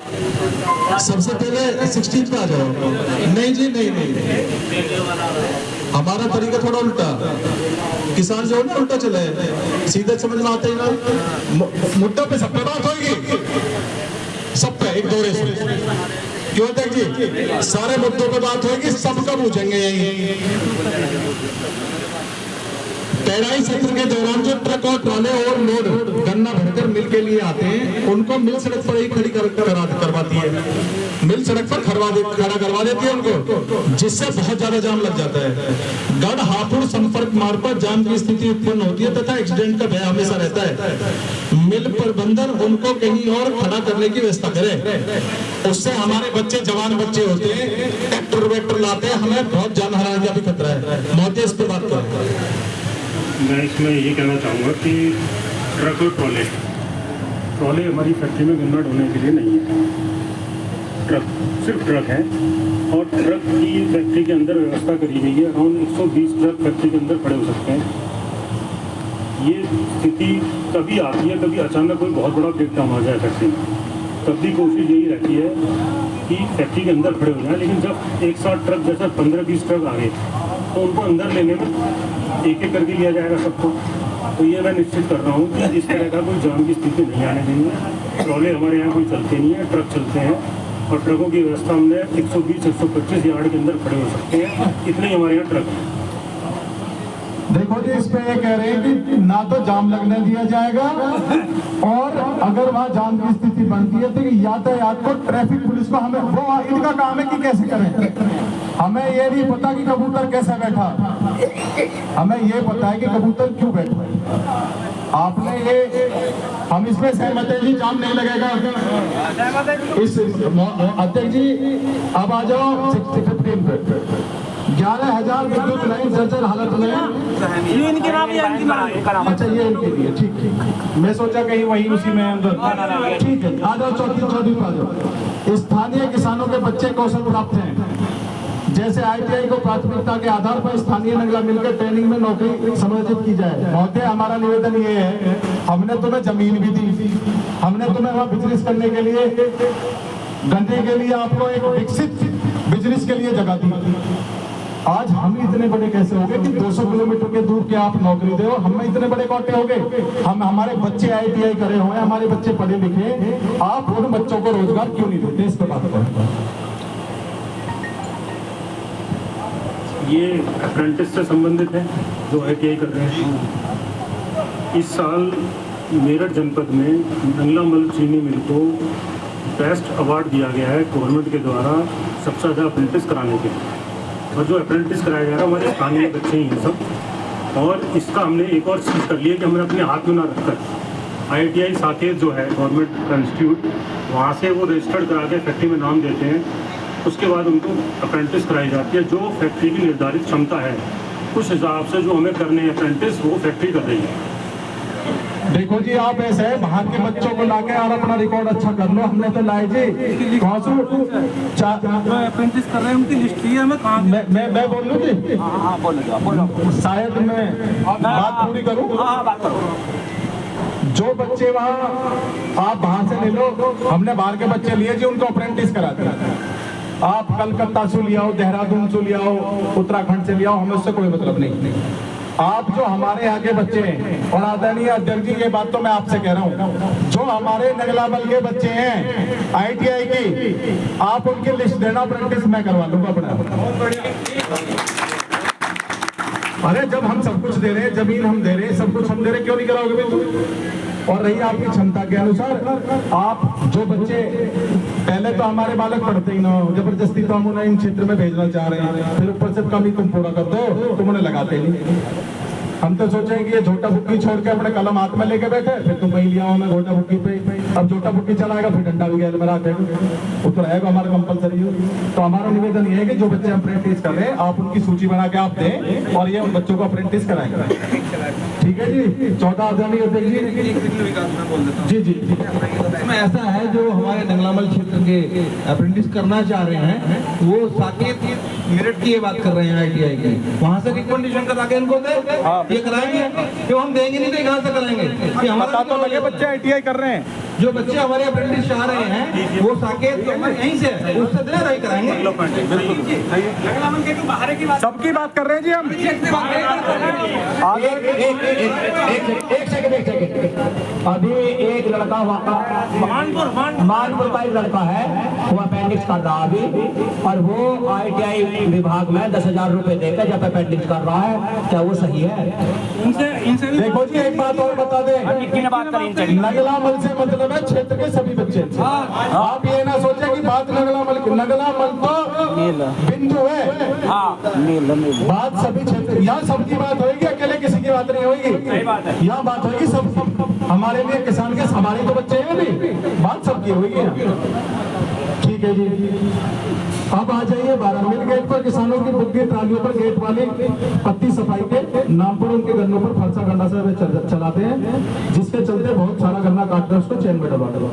सबसे पहले 16 पे आ जाओ। नहीं जी, नहीं, हमारा तरीका थोड़ा उल्टा। किसान जो है ना उल्टा चले, सीधे समझ में आता ही ना। मुद्दों पे सब पे बात होगी, सब पे एक दौरे से। क्यों तक जी, सारे मुद्दों पे बात होगी, सबका पूछेंगे यही। पेराई सत्र के दौरान जो ट्रक और ट्राले और लोड गन्ना भरकर मिल के लिए आते हैं, उनको मिल सड़क पर ही खड़ी करवाती है। मिल सड़क पर खड़ा करवा देती है उनको, जिससे बहुत ज्यादा जाम लग जाता है। गढ़ हापुड़ संपर्क मार्ग पर जाम की स्थिति उत्पन्न होती है तथा एक्सीडेंट का भय हमेशा रहता है। मिल प्रबंधन उनको कहीं और खड़ा करने की व्यवस्था करे। उससे हमारे बच्चे, जवान बच्चे होते हैं, ट्रैक्टर वैक्टर लाते हैं, हमें बहुत जान हानि का भी खतरा है। मौत इस पर बात करें। मैं इसमें ये कहना चाहूँगा कि ट्रक और ट्रॉले हमारी फैक्ट्री में गन्ना ढोने के लिए नहीं है। ट्रक सिर्फ ट्रक है, और ट्रक की फैक्ट्री के अंदर व्यवस्था करी गई है। अराउंड 120 ट्रक फैक्ट्री के अंदर खड़े हो सकते हैं। ये स्थिति कभी आती है, कभी अचानक कोई बहुत बड़ा ब्रेकडाउन आ जाए फैक्ट्री में, तब भी कोशिश यही रहती है कि फैक्ट्री के अंदर खड़े हो जाए। लेकिन जब एक साथ ट्रक जैसा 15-20 ट्रक आ गए, तो उनको अंदर लेने में एक एक करके लिया जाएगा सबको। तो ये मैं निश्चित कर रहा हूँ कि इस तरह का कोई जाम की स्थिति नहीं आने देंगे। ट्रॉले हमारे यहाँ कोई चलते नहीं है, ट्रक चलते हैं, और ट्रकों की व्यवस्था हमने 120-125 यार्ड के अंदर खड़े हो सकते हैं, इतने ही हमारे यहाँ ट्रक हैं। देखो जी, इस पे ये कह रहे हैं कि ना तो जाम लगने दिया जाएगा, और अगर वहाँ जाम की स्थिति बनती है तो यातायात को, ट्रैफिक पुलिस को, हमें वो इनका काम है कि कैसे करें। हमें ये नहीं पता कि कबूतर कैसे बैठा, हमें ये पता है कि कबूतर क्यों बैठा। आपने ये, हम इसमें सहमत है जी, जाम नहीं लगेगा। इस अध्यक्ष जी अब आ जाओ 15 पे। 11,000 विद्युत लाइन जर्जर हालत में। ये इनके नाम या इनके नाम? अच्छा, ये इनके लिए, ठीक। मैं सोचा कहीं वही उसी में अंदर। ठीक है, आ जाओ चौथी पे आ जाओ। स्थानीय किसानों के बच्चे कौशल प्राप्त हैं, जैसे ITI को प्राथमिकता के आधार पर स्थानीय नगला मिलकर ट्रेनिंग में नौकरी समायोजित की जाए। महोदय, हमारा निवेदन ये है, हमने तुम्हें जमीन भी दी, हमने तुम्हें वहाँ बिजनेस करने के लिए, गन्ने के लिए आपको एक विकसित बिजनेस के लिए जगह दी। आज हम इतने बड़े कैसे हो गए कि 200 किलोमीटर के दूर के आप नौकरी दे, और हम इतने बड़े कौटे हो गए। हमारे बच्चे ITI करे हुए, हमारे बच्चे पढ़े लिखे, आप उन बच्चों को रोजगार क्यों नहीं देते? इस पर बात करें। ये अप्रेंटिस से संबंधित है जो ITI कर रहे हैं। इस साल मेरठ जनपद में नंगला मल चीनी मिल को बेस्ट अवार्ड दिया गया है गवर्नमेंट के द्वारा सबसे ज़्यादा अप्रेंटिस कराने के लिए। और जो अप्रेंटिस कराया जा रहा है हमारे स्थानीय बच्चे ही हैं सब। और इसका हमने एक और चीज़ कर लिया कि हमने अपने हाथ में ना रखकर ITI साकेत जो है गवर्नमेंट का इंस्टीट्यूट, वहाँ से वो रजिस्टर्ड करा के फैक्ट्री में नाम देते हैं। उसके बाद उनको अप्रेंटिस कराई जाती है। जो फैक्ट्री की निर्धारित क्षमता है उस हिसाब से जो हमें करने हैं अप्रेंटिस, वो फैक्ट्री कर रही है। देखो जी, आप ऐसे है बाहर के बच्चों को लाके और अपना रिकॉर्ड अच्छा कर लो। हमने तो लाए जी अप्रेंटिस कर रहे हैं, उनकी लिस्ट है। मैं बोल लूँ जी? हाँ, बोलो। शायद मैं बात पूरी करूँ। बात करो। जो बच्चे वहाँ आप बाहर से ले लो, हमने बाहर के बच्चे लिए जी, उनको अप्रेंटिस करा दिया। आप कलकत्ता से ले आओ, देहरादून से ले आओ, उत्तराखंड से ले आओ, हमें उससे कोई मतलब नहीं। आप जो हमारे यहाँ के बच्चे हैं, और आदरणीय अध्यक्ष जी ये बात तो मैं आपसे कह रहा हूँ, जो हमारे नगलाबल के बच्चे हैं ITI की, आप उनकी लिस्ट देना, अप्रेंटिस मैं करवा लूंगा अपना। अरे जब हम सब कुछ दे रहे हैं, जमीन हम दे रहे हैं, सब कुछ हम दे रहे, क्यों नहीं कराओगे भाई तुम? और रही आपकी क्षमता के अनुसार, आप जो बच्चे पहले तो हमारे बालक पढ़ते ही ना हो, जबरदस्ती तो हम उन्हें इन क्षेत्र में भेजना चाह रहे हैं, फिर ऊपर से कमी तुम पूरा कर दो, तुम उन्हें लगाते नहीं। हम तो सोचे कि ये झोटा बुक्की छोड़ के अपने कलम हाथ में लेके बैठे, फिर तुम वही लिया मैं झोटा बुक्की पे। अब झोटा बुक्की चलाएगा, फिर डंडा भी गैल में रखेगा, वो तो रहेगा हमारा कंपलसरी। तो हमारा निवेदन ये है कि जो बच्चे अप्रेंटिस कर रहे हैं, आप उनकी सूची बना के आप दें, और ये उन बच्चों को अप्रेंटिस कराएंगे। ठीक है जी? 14 आदरणीय अध्यक्ष जी। जी। इसमें ऐसा है, जो हमारे नंगलामल क्षेत्र के अप्रेंटिस करना चाह रहे हैं, वो साकेत मेरठ की ये बात कर रहे हैं ITI की, वहाँ से रिकमेंडेशन करा के इनको दे, ये कराएंगे। क्यों हम देंगे नहीं तो कहाँ से कराएंगे? कि हमारा तो लगे बच्चे ITI कर रहे हैं। जो बच्चे हमारे अप्रेंटिस चाह रहे हैं वो साकेत यहीं से है, उससे दे रही कराएंगे। सबकी बात कर रहे हैं जी हम। एक सेकंड। अभी एक लड़का मानपुर का एक लड़का है, वो अपेंडिक्स कर रहा है अभी, और वो ITI विभाग में 10,000 रुपए देकर जब अपेंडिक्स कर रहा है, क्या वो सही है? इनसे देखो जी एक बात और बता दें, नगला मल से मतलब है क्षेत्र के सभी बच्चे। आप ये ना सोचे कि बात नगला मल तो बिंदु है, बात सभी क्षेत्र, यहाँ सबकी बात होगी, अकेले किसी की बात नहीं होगी, यहाँ बात होगी सब। हमारे लिए किसान के हमारे तो बच्चे हैं नहीं, बात सबकी होगी। ठीक है जी, अब आ जाइए 12 मील गेट पर किसानों की बुग्गी ट्रालियों पर गेट वाली पत्ती सफाई के नाम पर उनके गन्नों पर फरसा गन्ना से वे चलाते हैं, जिसके चलते बहुत सारा गन्ना काट कर उसको चैन में दबा दो,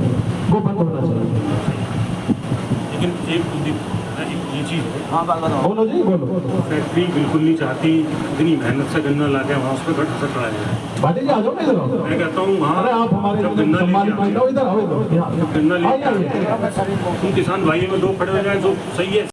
वो बंद होना चाहिए। लेकिन एक ये चीज़ है, हाँ बात बताओ। बोलो जी बोलो। फैक्ट्री बिल्कुल नहीं चाहती इतनी मेहनत से गन्ना ला के वहाँ उस पर घट असर पड़ा जाए। भाटी जी आ जाओ, इधर आओ। मैं कहता हूँ वहाँ अरे आप हमारे जब गन्ना सम्मानित लेके भाई, इधर आओ, इधर जब गन्ना आइए, लेके आइए। उन किसान भाइयों में दो खड़े हो जाए जो सही है।